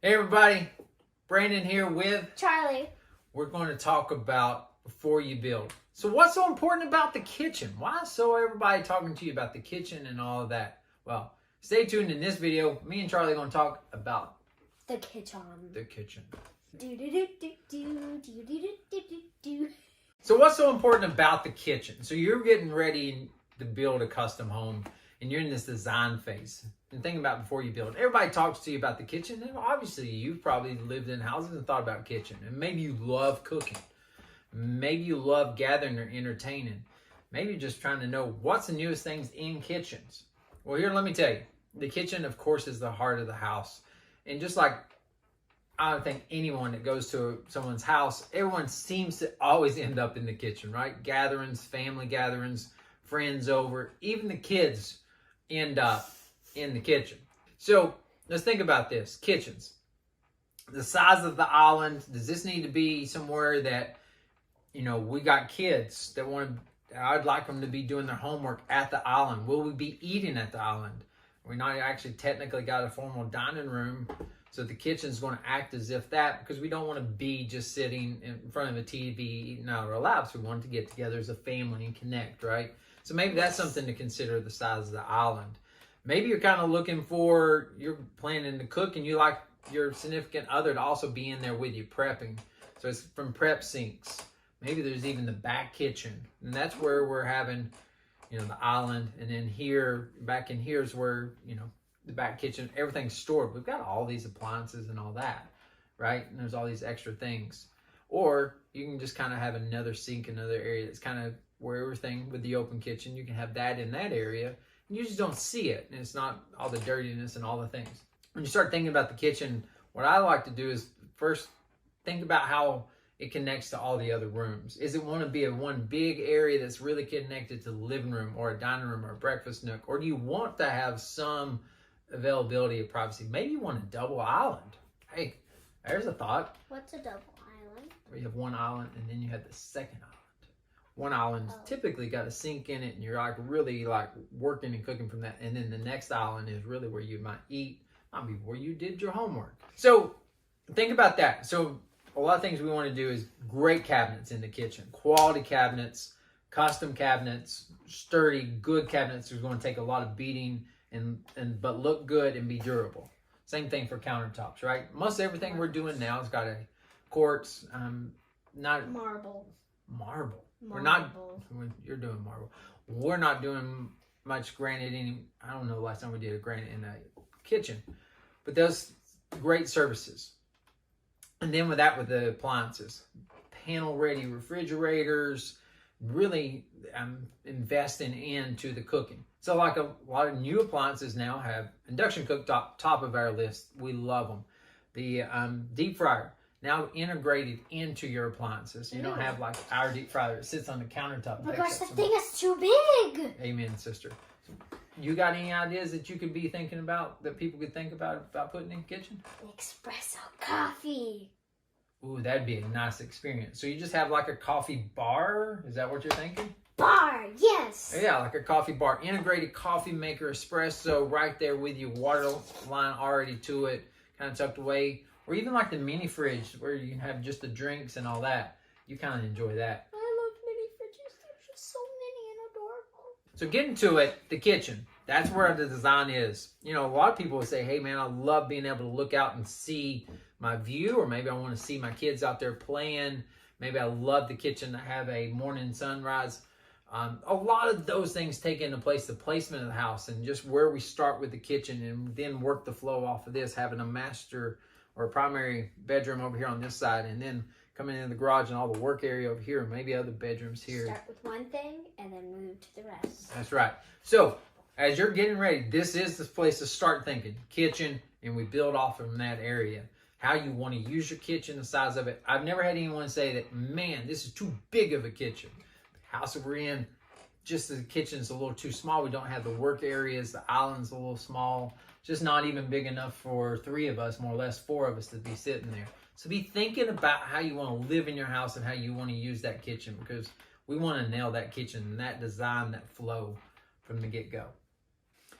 Hey everybody, Brandon here with Charlie. We're going to talk about before you build. So what's so important about the kitchen? Why is so everybody talking to you about the kitchen and all of that? Well, stay tuned in this video. Me and Charlie are going to talk about the kitchen. The kitchen. Do. So what's so important about the kitchen? So you're getting ready to build a custom home and you're in this design phase. And think about before you build. Everybody talks to you about the kitchen, and obviously you've probably lived in houses and thought about kitchen. And maybe you love cooking. Maybe you love gathering or entertaining. Maybe you're just trying to know what's the newest things in kitchens. Well, here, let me tell you. The kitchen, of course, is the heart of the house. And just like I don't think anyone that goes to someone's house, everyone seems to always end up in the kitchen, right? Gatherings, family gatherings, friends over, even the kids end up in the kitchen. So let's think about this. Kitchens. The size of the island. Does this need to be somewhere that, you know, we got kids that want to, I'd like them to be doing their homework at the island. Will we be eating at the island? We're not actually technically got a formal dining room. So the kitchen's going to act as if that, because we don't want to be just sitting in front of a TV eating out of our laps. We want to get together as a family and connect, right? So maybe that's something to consider, the size of the island. Maybe you're kind of looking for, you're planning to cook and you like your significant other to also be in there with you prepping. So it's from prep sinks. Maybe there's even the back kitchen. And that's where we're having, you know, the island. And then here, back in here is where, you know, the back kitchen, everything's stored. We've got all these appliances and all that, right? And there's all these extra things. Or you can just kind of have another sink, another area that's kind of where everything with the open kitchen, you can have that in that area. And you just don't see it. And it's not all the dirtiness and all the things. When you start thinking about the kitchen, what I like to do is first think about how it connects to all the other rooms. Is it want to be a one big area that's really connected to the living room or a dining room or a breakfast nook? Or do you want to have some availability of privacy? Maybe you want a double island. Hey, there's a thought. What's a double island? Where you have one island and then you have the second island. One island's typically got a sink in it and you're like really like working and cooking from that. And then the next island is really where you might eat, might be where you did your homework. So think about that. So a lot of things we want to do is great cabinets in the kitchen, quality cabinets, custom cabinets, sturdy, good cabinets. There's going to take a lot of beating but look good and be durable. Same thing for countertops, right? Most everything we're doing now has got a quartz, not marble. We're not. You're doing marble. We're not doing much granite. I don't know the last time we did a granite in a kitchen, but those great services. And then with the appliances, panel ready refrigerators. Really investing into the cooking. So like a lot of new appliances now have induction cooktop, top of our list. We love them. The deep fryer now integrated into your appliances. You don't have like our deep fryer that sits on the countertop. Because the thing is too big. Amen, sister. You got any ideas that you could be thinking about, that people could think about putting in the kitchen? Espresso coffee. Ooh, that'd be a nice experience. So you just have like a coffee bar? Is that what you're thinking? Bar, yes. Yeah, like a coffee bar. Integrated coffee maker, espresso right there with you. Water line already to it, kind of tucked away. Or even like the mini fridge where you can have just the drinks and all that. You kind of enjoy that. I love mini fridges. They're just so mini and adorable. So getting to it, the kitchen. That's where the design is. You know, a lot of people would say, hey man, I love being able to look out and see my view, or maybe I want to see my kids out there playing. Maybe I love the kitchen to have a morning sunrise. A lot of those things take into place the placement of the house and just where we start with the kitchen and then work the flow off of this, having a master or a primary bedroom over here on this side and then coming into the garage and all the work area over here and maybe other bedrooms here. Start with one thing and then move to the rest. That's right. So as you're getting ready, this is the place to start thinking. Kitchen, and we build off from that area. How you want to use your kitchen, the size of it. I've never had anyone say that, man, this is too big of a kitchen. The house that we're in, just the kitchen's a little too small. We don't have the work areas. The island's a little small. Just not even big enough for 3 of us, more or less 4 of us to be sitting there. So be thinking about how you want to live in your house and how you want to use that kitchen, because we want to nail that kitchen and that design, that flow from the get-go.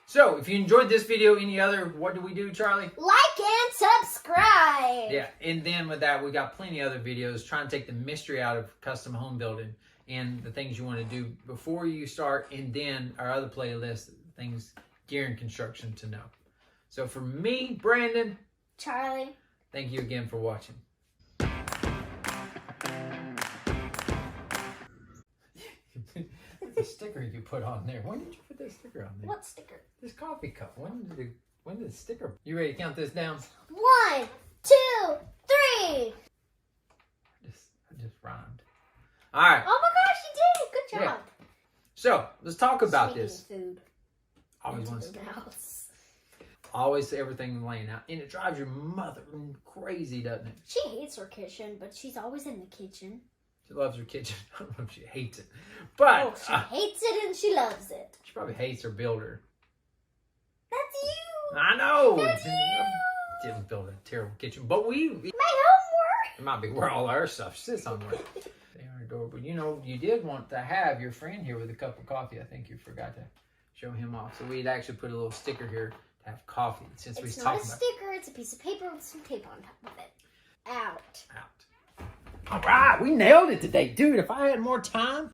So if you enjoyed this video, any other, what do we do, Charlie? Like and subscribe. Yeah, and then with that, we got plenty of other videos trying to take the mystery out of custom home building and the things you want to do before you start, and then our other playlist, things gearing construction to know. So for me, Brandon, Charlie, thank you again for watching. The sticker you put on there. When did you put that sticker on there? what sticker? This coffee cup. When did the sticker? You ready to count this down? 1, 2, 3. I just rhymed. All right. Oh my gosh, you did! Good job. Yeah. So let's talk about Sneaking this. Food Always into wants the house. always everything laying out, and it drives your mother crazy, doesn't it? She hates her kitchen, but she's always in the kitchen. She loves her kitchen. I don't know if she hates it, but She hates it and she loves it. she probably hates her builder. That's you. I know. That's you. Didn't build a terrible kitchen, but we. My homework. It might be where all our stuff sits somewhere. They are adorable. You know, you did want to have your friend here with a cup of coffee. I think you forgot to show him off. So we'd actually put a little sticker here to have coffee since we was It's not a talking about sticker. It's a piece of paper with some tape on top of it. Out. out. All right, we nailed it today, dude. If I had more time.